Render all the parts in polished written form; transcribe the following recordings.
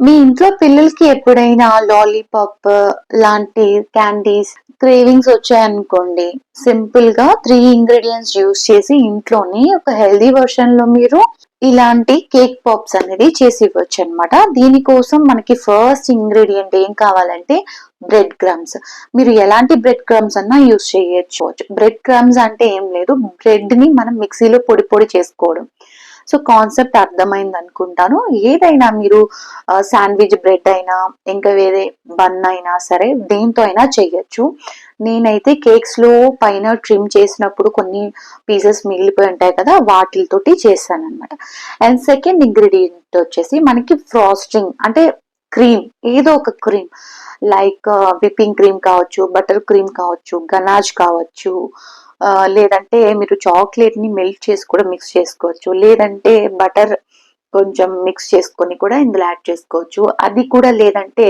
మీ ఇంట్లో పిల్లలకి ఎప్పుడైనా లాలీపాప్ లాంటి క్యాండీస్ క్రేవింగ్స్ వచ్చాయనుకోండి, సింపుల్ గా 3 ఇంగ్రీడియెంట్స్ యూస్ చేసి ఇంట్లోనే ఒక హెల్దీ వర్షన్ లో మీరు ఇలాంటి కేక్ పాప్స్ అనేది చేసి ఇవ్వచ్చు అనమాట. దీనికోసం మనకి ఫస్ట్ ఇంగ్రీడియంట్ ఏం కావాలంటే బ్రెడ్ క్రమ్స్. మీరు ఎలాంటి బ్రెడ్ క్రమ్స్ అన్నా యూస్ చేయొచ్చు. బ్రెడ్ క్రమ్స్ అంటే ఏం లేదు, బ్రెడ్ ని మనం మిక్సీలో పొడి పొడి చేసుకోవడం. సో కాన్సెప్ట్ అర్థమైంది అనుకుంటాను. ఏదైనా మీరు శాండ్విచ్ బ్రెడ్ అయినా ఇంకా వేరే బన్ అయినా సరే దేంతో అయినా చెయ్యొచ్చు. నేనైతే కేక్స్ లో పైన ట్రిమ్ చేసినప్పుడు కొన్ని పీసెస్ మిగిలిపోయి ఉంటాయి కదా, వాటితోటి చేశాను అనమాట. అండ్ సెకండ్ ఇంగ్రీడియంట్ వచ్చేసి మనకి ఫ్రాస్టింగ్ అంటే క్రీమ్, ఏదో ఒక క్రీమ్ లైక్ విప్పింగ్ క్రీమ్ కావచ్చు, బటర్ క్రీమ్ కావచ్చు, గనాజ్ కావచ్చు, లేదంటే మీరు చాక్లెట్ ని మెల్ట్ చేసి కూడా మిక్స్ చేసుకోవచ్చు, లేదంటే బటర్ కొంచెం మిక్స్ చేసుకొని కూడా ఇందులో యాడ్ చేసుకోవచ్చు. అది కూడా లేదంటే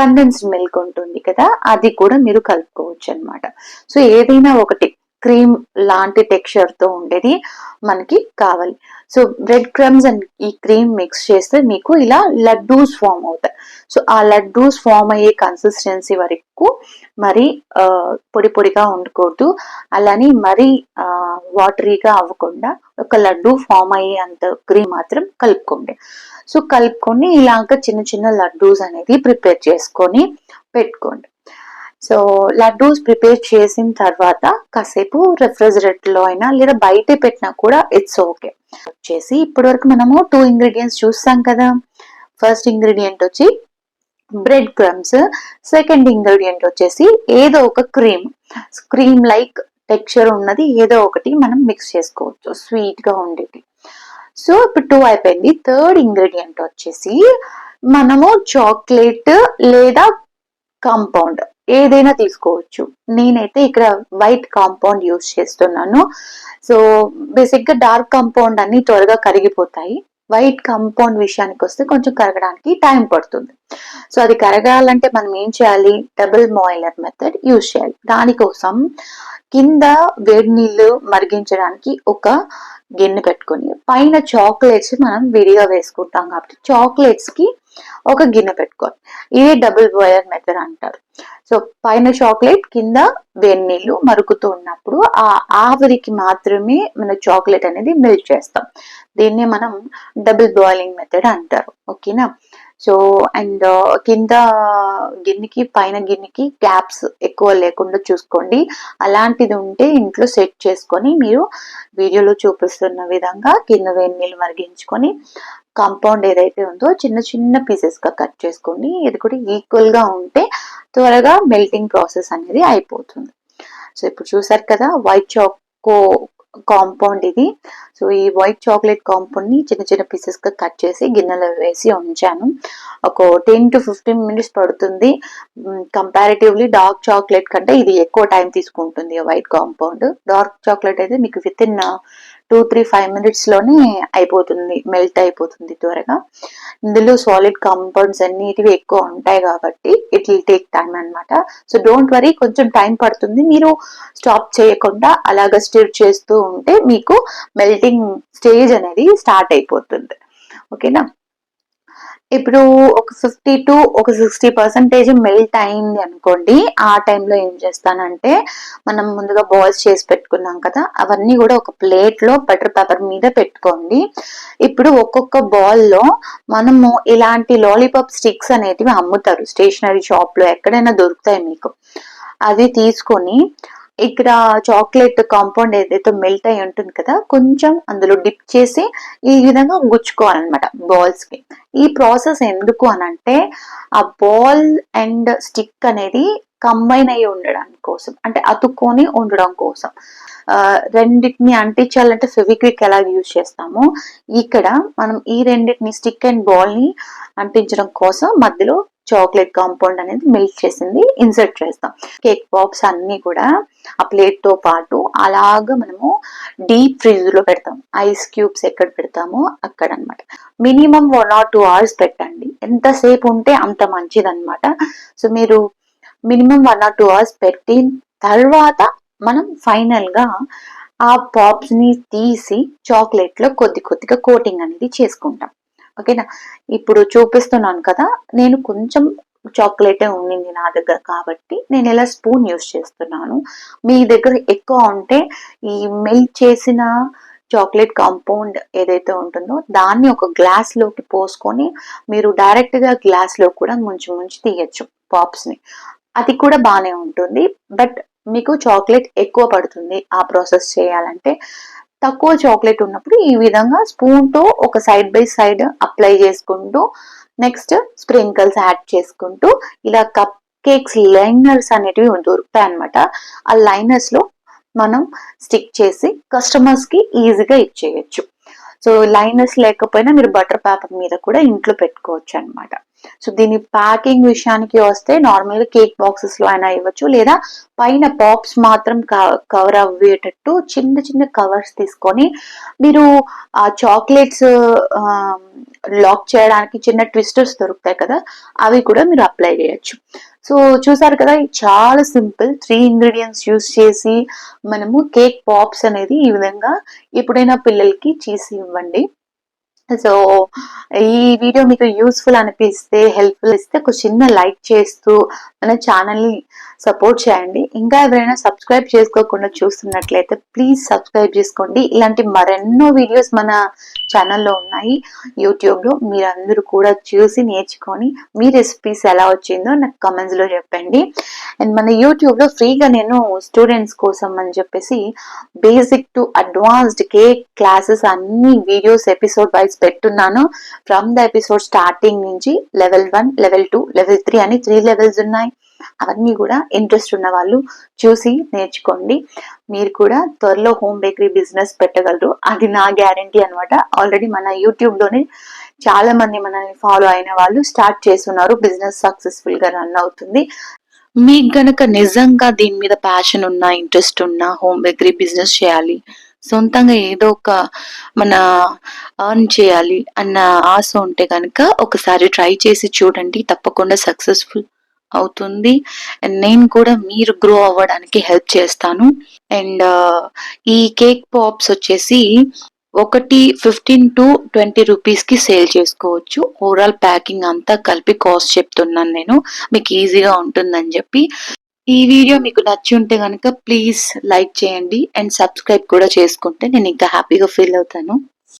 కండెన్స్డ్ మిల్క్ ఉంటుంది కదా, అది కూడా మీరు కలుపుకోవచ్చు అనమాట. సో ఏదైనా ఒకటి క్రీమ్ లాంటి టెక్స్చర్ తో ఉండేది మనకి కావాలి. సో బ్రెడ్ క్రమ్స్ అండ్ ఈ క్రీమ్ మిక్స్ చేస్తే మీకు ఇలా లడ్డూస్ ఫామ్ అవుతాయి. సో ఆ లడ్డూస్ ఫామ్ అయ్యే కన్సిస్టెన్సీ వరకు మరి పొడి పొడిగా ఉండకూడదు, అలానే మరీ వాటరీగా అవ్వకుండా ఒక లడ్డు ఫామ్ అయ్యే అంత క్రీమ్ మాత్రం కలుపుకోండి. సో కలుపుకొని ఇలాగ చిన్న చిన్న లడ్డూస్ అనేది ప్రిపేర్ చేసుకొని పెట్టుకోండి. సో లడ్డూస్ ప్రిపేర్ చేసిన తర్వాత కాసేపు రెఫ్రిజిరేటర్ లో అయినా లేదా బయట పెట్టినా కూడా ఇట్స్ ఓకే. వచ్చేసి ఇప్పటి వరకు మనము 2 ఇంగ్రీడియంట్స్ చూస్తాం కదా. ఫస్ట్ ఇంగ్రీడియంట్ వచ్చి బ్రెడ్ క్రమ్స్, సెకండ్ ఇంగ్రీడియంట్ వచ్చేసి ఏదో ఒక క్రీమ్ లైక్ టెక్స్చర్ ఉన్నది ఏదో ఒకటి మనం మిక్స్ చేసుకోవచ్చు స్వీట్ గా ఉండేది. సో ఇప్పుడు 2 అయిపోయింది. థర్డ్ ఇంగ్రీడియంట్ వచ్చేసి మనము చాక్లెట్ లేదా కాంపౌండ్ ఏదైనా తీసుకోవచ్చు. నేనైతే ఇక్కడ వైట్ కాంపౌండ్ యూస్ చేస్తున్నాను. సో బేసిక్ గా డార్క్ కాంపౌండ్ అన్ని త్వరగా కరిగిపోతాయి. వైట్ కాంపౌండ్ విషయానికి వస్తే కొంచెం కరగడానికి టైం పడుతుంది. సో అది కరగాలంటే మనం ఏం చేయాలి, డబుల్ బాయిలర్ మెథడ్ యూజ్ చేయాలి. దానికోసం కింద వేడి నీళ్లు మరిగించడానికి ఒక గిన్నె పెట్టుకొని పైన చాక్లెట్స్ మనం విడిగా వేసుకుంటాం కాబట్టి చాక్లెట్స్ కి ఒక గిన్నె పెట్టుకోవాలి. ఇదే డబుల్ బాయిలర్ మెథడ్ అంటారు. సో పైన చాక్లెట్ కింద వేడి నీళ్లు మరుగుతూ ఉన్నప్పుడు ఆ ఆవిరికి మాత్రమే మన చాక్లెట్ అనేది మెల్ట్ చేస్తాం. దీన్నే మనం డబుల్ బాయిలింగ్ మెథడ్ అంటారు. ఓకేనా. సో అండ్ కింద గిన్నెకి పైన గిన్నెకి గ్యాప్స్ ఎక్కువ లేకుండా చూసుకోండి. అలాంటిది ఉంటే ఇంట్లో సెట్ చేసుకొని మీరు వీడియోలో చూపిస్తున్న విధంగా కింద వేడి నీళ్ళు మరిగించుకొని కాంపౌండ్ ఏదైతే ఉందో చిన్న చిన్న పీసెస్ గా కట్ చేసుకోండి. ఇది కూడా ఈక్వల్ గా ఉంటే త్వరగా మెల్టింగ్ ప్రాసెస్ అనేది అయిపోతుంది. సో ఇప్పుడు చూసారు కదా వైట్ చాకో కాంపౌండ్ ఇది. సో ఈ వైట్ చాక్లెట్ కాంపౌండ్ ని చిన్న చిన్న పీసెస్ గా కట్ చేసి గిన్నెలో వేసి ఉంచాను. ఒక 10 to 15 మినిట్స్ పడుతుంది. కంపారిటివ్లీ డార్క్ చాక్లెట్ కంటే ఇది ఎక్కువ టైం తీసుకుంటుంది వైట్ కాంపౌండ్. డార్క్ చాక్లెట్ అయితే మీకు విత్ ఇన్ 2-3-5 మినిట్స్ లోనే అయిపోతుంది, మెల్ట్ అయిపోతుంది త్వరగా. ఇందులో సాలిడ్ కాంపౌండ్స్ అన్నిటివి ఎక్కువ ఉంటాయి కాబట్టి ఇట్ విల్ టేక్ టైం అనమాట. సో డోంట్ వరీ, కొంచెం టైం పడుతుంది. మీరు స్టాప్ చేయకుండా అలాగ స్టిర్ చేస్తూ ఉంటే మీకు మెల్టింగ్ స్టేజ్ అనేది స్టార్ట్ అయిపోతుంది. ఓకేనా. ఇప్పుడు ఒక 50 to 60% మెల్ట్ అయింది అనుకోండి. ఆ టైంలో ఏం చేస్తానంటే మనం ముందుగా బాల్స్ చేసి పెట్టుకున్నాం కదా, అవన్నీ కూడా ఒక ప్లేట్ లో బటర్ పేపర్ మీద పెట్టుకోండి. ఇప్పుడు ఒక్కొక్క బాల్ లో మనము ఇలాంటి లాలీపాప్ స్టిక్స్ అనేటివి అమ్ముతారు స్టేషనరీ షాప్ లో, ఎక్కడైనా దొరుకుతాయి మీకు. అది తీసుకొని ఇక్కడ చాక్లెట్ కాంపౌండ్ ఏదైతే మెల్ట్ అయి ఉంటుంది కదా, కొంచెం అందులో డిప్ చేసి ఈ విధంగా గుచ్చుకోవాలన్నమాట బాల్స్ కి. ఈ ప్రాసెస్ ఎందుకు అనంటే ఆ బాల్ అండ్ స్టిక్ అనేది కంబైన్ అయ్యి ఉండడానికి కోసం, అంటే అతుక్కొని ఉండడం కోసం. రెండింటిని అంటించాలంటే ఫెవిక్విక్ ఎలా యూజ్ చేస్తామో ఇక్కడ మనం ఈ రెండింటిని స్టిక్ అండ్ బాల్ ని అంటించడం కోసం మధ్యలో చాక్లెట్ కాంపౌండ్ అనేది మెల్ట్ చేసింది ఇన్సర్ట్ చేస్తాం. కేక్ పాప్స్ అన్ని కూడా ఆ ప్లేట్ తో పాటు అలాగా మనము డీప్ ఫ్రిడ్జ్ లో పెడతాం. ఐస్ క్యూబ్స్ ఎక్కడ పెడతామో అక్కడ అనమాట. మినిమం 1 or 2 hours పెట్టండి. ఎంతసేపు ఉంటే అంత మంచిది అనమాట. సో మీరు మినిమం 1 or 2 hours పెట్టిన తర్వాత మనం ఫైనల్ గా ఆ పాప్స్ ని తీసి చాక్లెట్ లో కొద్ది కొద్దిగా కోటింగ్ అనేది చేసుకుంటాం. ఓకేనా. ఇప్పుడు చూపిస్తున్నాను కదా, నేను కొంచెం చాక్లెటే ఉండింది నా దగ్గర కాబట్టి నేను ఇలా స్పూన్ యూస్ చేస్తున్నాను. మీ దగ్గర ఎక్కువ ఉంటే ఈ మెల్ట్ చేసిన చాక్లెట్ కాంపౌండ్ ఏదైతే ఉంటుందో దాన్ని ఒక గ్లాస్ లోకి పోసుకొని మీరు డైరెక్ట్ గా గ్లాస్ లో కూడా ముంచి తీయచ్చు పాప్స్ ని. అది కూడా బానే ఉంటుంది. బట్ మీకు చాక్లెట్ ఎక్కువ పడుతుంది ఆ ప్రాసెస్ చేయాలంటే. తక్కువ చాక్లెట్ ఉన్నప్పుడు ఈ విధంగా స్పూన్ తో ఒక సైడ్ బై సైడ్ అప్లై చేసుకుంటూ నెక్స్ట్ స్ప్రింకిల్స్ యాడ్ చేసుకుంటూ ఇలా కప్ కేక్స్ లైనర్స్ అనేటివి దొరుకుతాయి అనమాట. ఆ లైనర్స్ లో మనం స్టిక్ చేసి కస్టమర్స్ కి ఈజీగా ఇచ్చేయచ్చు. సో లైనర్స్ లేకపోయినా మీరు బటర్ పేపర్ మీద కూడా ఇంట్లో పెట్టుకోవచ్చు అనమాట. సో దీని ప్యాకింగ్ విషయానికి వస్తే నార్మల్ గా కేక్ బాక్సెస్ లో అయినా ఇవ్వచ్చు, లేదా పైన పాప్స్ మాత్రం కవర్ అవ్వేటట్టు చిన్న చిన్న కవర్స్ తీసుకొని మీరు ఆ చాక్లెట్స్ లాక్ చేయడానికి చిన్న ట్విస్టర్స్ దొరుకుతాయి కదా, అవి కూడా మీరు అప్లై చేయొచ్చు. సో చూసారు కదా, చాలా సింపుల్ 3 ఇంగ్రీడియంట్స్ యూస్ చేసి మనము కేక్ పాప్స్ అనేది ఈ విధంగా ఎప్పుడైనా పిల్లలకి చేసి ఇవ్వండి. సో ఈ వీడియో మీకు యూస్ఫుల్ అనిపిస్తే, హెల్ప్ఫుల్ ఇస్తే ఒక చిన్న లైక్ చేస్తూ మన ఛానల్ ని సపోర్ట్ చేయండి. ఇంకా ఎవరైనా సబ్స్క్రైబ్ చేసుకోకుండా చూస్తున్నట్లయితే ప్లీజ్ సబ్స్క్రైబ్ చేసుకోండి. ఇలాంటి మరెన్నో వీడియోస్ మన ఛానల్లో ఉన్నాయి యూట్యూబ్ లో. మీరందరూ కూడా చూసి నేర్చుకొని మీ రెసిపీస్ ఎలా వచ్చిందో నాకు కమెంట్స్ లో చెప్పండి. అండ్ మన యూట్యూబ్ లో ఫ్రీగా నేను స్టూడెంట్స్ కోసం అని చెప్పేసి basic to advanced cake classes అన్ని వీడియోస్ ఎపిసోడ్ వైజ్ పెట్టున్నాను. ఫ్రమ్ ద ఎపిసోడ్ స్టార్టింగ్ నుంచి లెవెల్ 1, లెవెల్ 2, లెవెల్ 3 అని 3 లెవెల్స్ ఉన్నాయి. అవన్నీ కూడా ఇంట్రెస్ట్ ఉన్న వాళ్ళు చూసి నేర్చుకోండి. మీరు కూడా త్వరలో హోమ్ బేకరీ బిజినెస్ పెట్టగలరు, అది నా గ్యారంటీ అనమాట. ఆల్రెడీ మన యూట్యూబ్ లోనే చాలా మంది మనల్ని ఫాలో అయిన వాళ్ళు స్టార్ట్ చేస్తున్నారు, బిజినెస్ సక్సెస్ఫుల్ గా రన్ అవుతుంది. మీకు గనక నిజంగా దీని మీద ప్యాషన్ ఉన్నా, ఇంట్రెస్ట్ ఉన్నా, హోమ్ బేకరీ బిజినెస్ చేయాలి, సొంతంగా ఏదో ఒక మన ఎర్న్ చేయాలి అన్న ఆశ ఉంటే కనుక ఒకసారి ట్రై చేసి చూడండి, తప్పకుండా సక్సెస్ఫుల్ అవుతుంది. అండ్ నేను కూడా మీరు గ్రో అవ్వడానికి హెల్ప్ చేస్తాను. అండ్ ఈ కేక్ పాప్స్ వచ్చేసి ఒకటి 15 to 20 రూపీస్ కి సేల్ చేసుకోవచ్చు. ఓవరాల్ ప్యాకింగ్ అంతా కలిపి కాస్ట్ చెప్తున్నాను నేను, మీకు ఈజీగా ఉంటుందని చెప్పి. ఈ వీడియో మీకు నచ్చి ఉంటే కనుక ప్లీజ్ లైక్ చేయండి అండ్ సబ్స్క్రైబ్ కూడా చేసుకుంటే నేను ఇంకా హ్యాపీగా ఫీల్ అవుతాను.